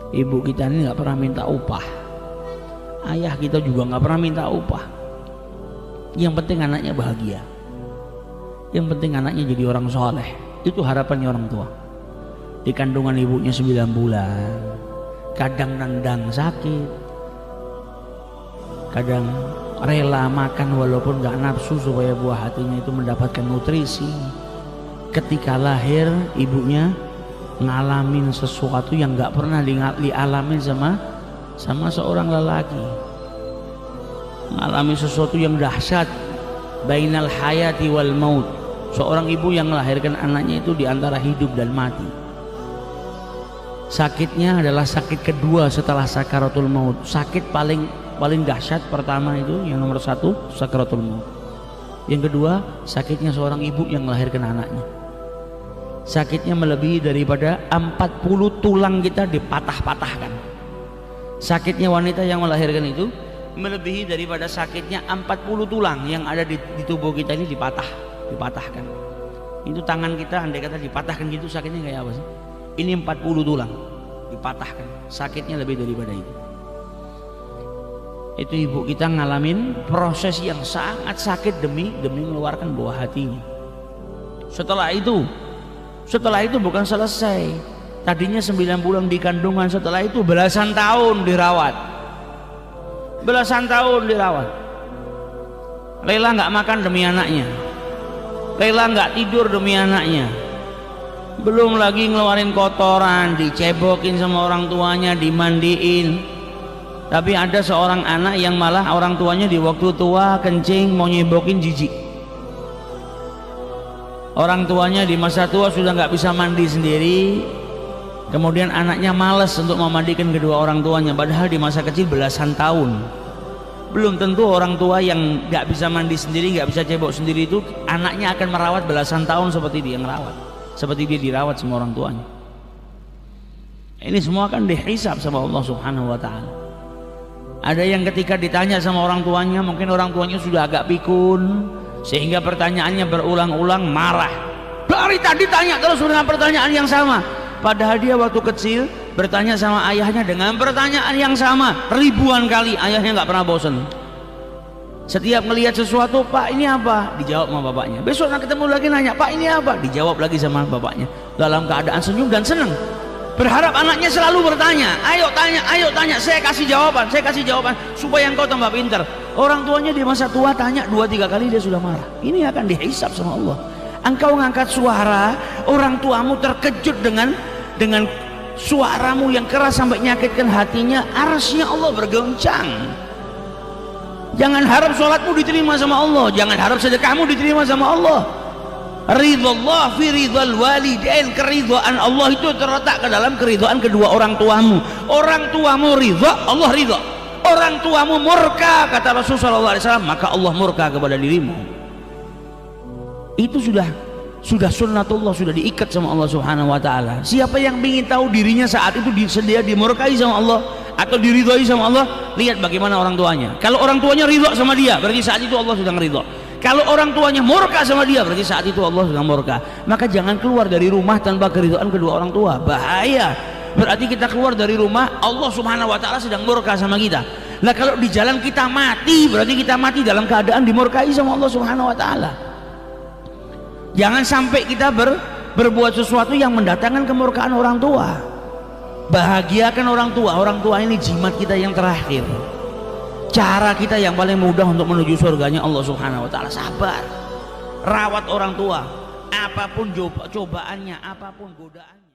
Ibu kita ini nggak pernah minta upah, ayah kita juga nggak pernah minta upah. Yang penting anaknya bahagia, yang penting anaknya jadi orang soleh. Itu harapannya orang tua. Di kandungan ibunya 9 bulan, kadang nendang sakit, kadang rela makan walaupun gak nafsu supaya buah hatinya itu mendapatkan nutrisi. Ketika lahir ibunya ngalamin sesuatu yang gak pernah dialamin sama seorang lelaki, ngalamin sesuatu yang dahsyat, bainal hayati wal maut. Seorang ibu yang melahirkan anaknya itu di antara hidup dan mati. Sakitnya adalah sakit kedua setelah sakaratul maut. Sakit paling dahsyat pertama itu yang nomor 1 sakaratul maut. Yang kedua sakitnya seorang ibu yang melahirkan anaknya. Sakitnya melebihi daripada 40 tulang kita dipatah-patahkan. Sakitnya wanita yang melahirkan itu melebihi daripada sakitnya 40 tulang yang ada di tubuh kita ini dipatahkan. Itu tangan kita andai kata dipatahkan gitu sakitnya kayak apa sih? Ini 40 tulang dipatahkan, sakitnya lebih daripada itu. Itu ibu kita ngalamin proses yang sangat sakit demi mengeluarkan buah hatinya. Setelah itu bukan selesai. Tadinya 9 bulan di kandungan, setelah itu belasan tahun dirawat. Lela nggak makan demi anaknya, Lela nggak tidur demi anaknya. Belum lagi ngeluarin kotoran, dicebokin sama orang tuanya, dimandiin. Tapi ada seorang anak yang malah orang tuanya di waktu tua kencing mau nyebokin jijik. Orang tuanya di masa tua sudah nggak bisa mandi sendiri, kemudian anaknya malas untuk memandikan kedua orang tuanya, padahal di masa kecil belasan tahun. Belum tentu orang tua yang nggak bisa mandi sendiri, nggak bisa cebok sendiri itu anaknya akan merawat belasan tahun seperti dia ngerawat, seperti dia dirawat sama orang tuanya. Ini semua kan dihisab sama Allah Subhanahu wa ta'ala. Ada yang ketika ditanya sama orang tuanya, mungkin orang tuanya sudah agak pikun sehingga pertanyaannya berulang-ulang, marah. Dari tadi tanya terus dengan pertanyaan yang sama, padahal dia waktu kecil bertanya sama ayahnya dengan pertanyaan yang sama ribuan kali. Ayahnya nggak pernah bosan. Setiap melihat sesuatu, Pak ini apa? Dijawab sama bapaknya. Besok ketemu lagi nanya, Pak ini apa? Dijawab lagi sama bapaknya. Dalam keadaan senyum dan senang, berharap anaknya selalu bertanya. Ayo tanya, saya kasih jawaban supaya engkau tambah pintar. Orang tuanya di masa tua tanya 2-3 kali dia sudah marah. Ini akan dihisab sama Allah. Engkau ngangkat suara, orang tuamu terkejut dengan suaramu yang keras sampai nyakitkan hatinya, arsy-Nya Allah bergoncang. Jangan harap sholatmu diterima sama Allah, jangan harap sedekahmu diterima sama Allah. Ridhallah fi ridhal walidain, keridhaan Allah itu terletak ke dalam keridhaan kedua orang tuamu. Orang tuamu ridha, Allah ridha. Orang tuamu murka, kata Rasulullah SAW, maka Allah murka kepada dirimu. Itu sudah sunnatullah, sudah diikat sama Allah Subhanahu wa ta'ala. Siapa yang ingin tahu dirinya saat itu dia dimurkai sama Allah atau diridhoi sama Allah, lihat bagaimana orang tuanya. Kalau orang tuanya ridha sama dia, berarti saat itu Allah sedang ridha. Kalau orang tuanya murka sama dia, berarti saat itu Allah sedang murka. Maka jangan keluar dari rumah tanpa keridhaan kedua orang tua, bahaya. Berarti kita keluar dari rumah, Allah Subhanahu wa ta'ala sedang murka sama kita. Nah kalau di jalan kita mati, berarti kita mati dalam keadaan dimurkai sama Allah Subhanahu wa ta'ala. Jangan sampai kita berbuat sesuatu yang mendatangkan kemurkaan orang tua. Bahagiakan orang tua ini jimat kita yang terakhir, cara kita yang paling mudah untuk menuju surganya Allah Subhanahu wa ta'ala. Sabar, rawat orang tua, apapun cobaannya, apapun godaannya.